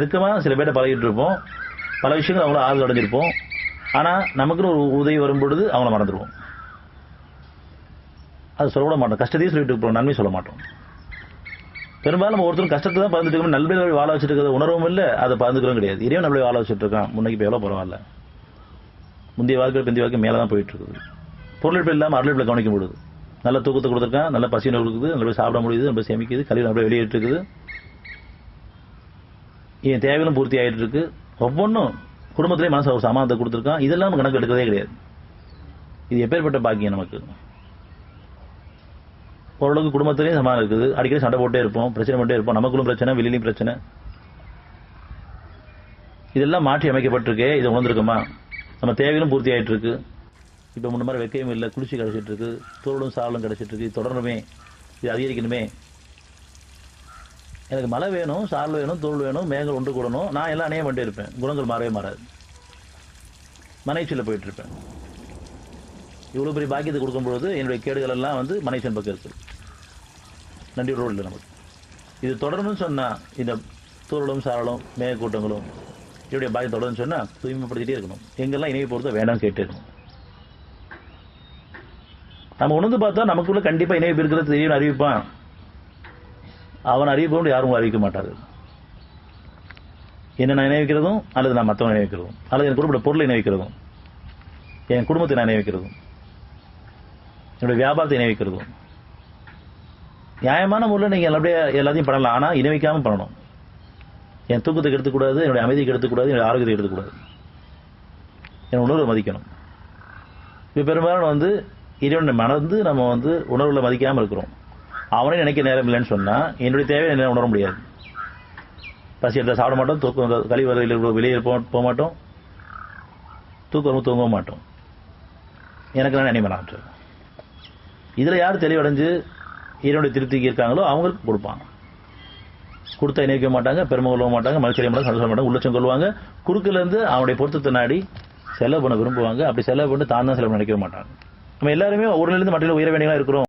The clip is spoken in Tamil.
நெருக்கமாக சில பேர்ட்ட பழகிட்டு இருப்போம், பல விஷயங்கள் அவங்கள ஆறுதல் அடைஞ்சிருப்போம். ஆனால் நமக்குன்னு ஒரு உதவி வரும்பொழுது அவங்கள மறந்துடுவோம். அது சொல்லக்கூட மாட்டோம், கஷ்டத்தையும் சொல்லிட்டு இருப்போம், நன்மை சொல்ல மாட்டோம். பெரும்பாலும் நம்ம ஒருத்தரும் கஷ்டத்தை தான் பகிர்ந்துட்டு இருக்கோம், நல்வழி வாழ வச்சுட்டு இருக்கிற உணர்வும் இல்லை, அதை பகிர்ந்துக்கிறோம் கிடையாது. இறைவன் நம்மளை வாழ வச்சுட்டு இருக்கான், முன்னைக்கு இப்போ எவ்வளோ பரவாயில்ல, முந்தைய வாழ்க்கை பிந்தைய வாழ்க்கை மேலே தான் போயிட்டு இருக்குது. பொருளிப்பு இல்லாமல் அருளிப்பில் கவனிக்க முடியுது. நல்ல தூக்கத்தை கொடுத்துருக்கான், நல்ல பசி கொடுக்குது, நல்ல சாப்பிட முடியுது, நம்ம சேமிக்குது, கல்வி நம்மளை வெளியேற்று இருக்குது, என் தேவைகளும் பூர்த்தி ஆகிட்டு இருக்கு. ஒவ்வொன்றும் குடும்பத்திலே மனசு ஒரு சமாதானத்தை கொடுத்துருக்கான். இதெல்லாம் நம்ம கணக்கு எடுக்கிறதே கிடையாது. இது எப்பேற்பட்ட பாக்கியம் நமக்கு. ஓரளவுக்கு குடும்பத்திலேயும் சமாதானம் இருக்குது, அடிக்கடி சண்டை போட்டே இருப்போம், பிரச்சனை போட்டே இருப்போம், நமக்குள்ளும் பிரச்சனை, வெளியிலையும் பிரச்சனை. இதெல்லாம் மாற்றி அமைக்கப்பட்டிருக்கே, இதை உணர்ந்துருக்கோமா? நம்ம தேவைகளும் பூர்த்தி ஆகிட்டு இருக்கு. இப்போ முன்ன மாதிரி வெக்கையும் இல்லை, குளிர்ச்சி கிடைச்சிட்டு இருக்கு, தோளும் சாரலும் கிடைச்சிட்டு இருக்கு. தொடரணுமே, இது அதிகரிக்கணுமே. எனக்கு மழை வேணும், சாரல் வேணும், தோல் வேணும், மேகங்கள் ஒன்று கூடணும், நான் எல்லாம் அணைய பண்ணிட்டே இருப்பேன். குணங்கள் மாறவே மாறாது, மனைச்சியில் போயிட்டு இருப்பேன். இவ்வளோ பெரிய பாக்கியத்தை கொடுக்கும்பொழுது என்னுடைய கேடுகள் எல்லாம் வந்து மனைச்சன் பக்கம் இருக்குது. நன்றி ரோடு இல்லை நமக்கு. இது தொடரணும்னு சொன்னால் இந்த தோளும் சாரலும் மேகக்கூட்டங்களும் என்னுடைய பாக்கியம் தொடரும்னு சொன்னால் தூய்மைப்படுத்திட்டே இருக்கணும். எங்கெல்லாம் இணைய பொறுத்த வேண்டாம் கேட்டே இருக்கணும். நம்ம உணர்ந்து பார்த்தா நமக்குள்ள கண்டிப்பாக இணைப்பு இருக்கிறது தெரியும், அறிவிப்பான். அவன் அறிவிப்போம், யாரும் அறிவிக்க மாட்டாரு. என்ன நான் நினைவிக்கிறதும், அல்லது நான் மற்றவன் நினைவிக்கிறதும், அல்லது என் குறிப்பிட்ட பொருளை நினைவிக்கிறதும், என் குடும்பத்தை நான் நினைவிக்கிறதும், என்னுடைய வியாபாரத்தை நினைவிக்கிறதும். நியாயமான முறையில் நீங்கள் அப்படியே எல்லாத்தையும் பண்ணலாம், ஆனால் இணைவிக்காமல் பண்ணணும். என் தூக்கத்தை எடுத்துக்கூடாது, என்னுடைய அமைதிக்கு எடுத்துக்கூடாது, என்னுடைய ஆரோக்கியத்தை எடுத்துக்கூடாது, என் உணர்வை மதிக்கணும். இப்போ பெரும்பாலும் வந்து இறைவனை மறந்து நம்ம வந்து உணர்வுகளை மதிக்காமல் இருக்கிறோம். அவனே நினைக்க நேரம் இல்லைன்னு சொன்னால் என்னுடைய தேவை என்ன உணர முடியாது. பசி எடுத்தால் சாப்பிட மாட்டோம், தூக்கம் கழிவறையில் வெளியே போக மாட்டோம், தூக்கம் தூங்கவும் மாட்டோம். எனக்கு நான் நினைவு மாட்டேன். இதில் யார் தெளிவடைஞ்சு இறைவனுடைய திருப்திக்கு இருக்காங்களோ அவங்களுக்கு கொடுப்பாங்க. கொடுத்தா இணைக்க மாட்டாங்க, பெருமை கொள்ள மாட்டாங்க, மகிழ்ச்சி மாட்டாங்க, சந்தோஷம் மாட்டாங்க, உள்ளச்சம் கொள்வாங்க. குறுக்கிலேருந்து அவனுடைய பொருத்தத்தை நாடி செலவு பண்ண விரும்புவாங்க. அப்படி செலவு பண்ணி தான் செலவு நினைக்கவே மாட்டாங்க. நம்ம எல்லாருமே ஒரு நிலையிலிருந்து மட்டில் உயர வேண்டியதாக இருக்கிறோம்.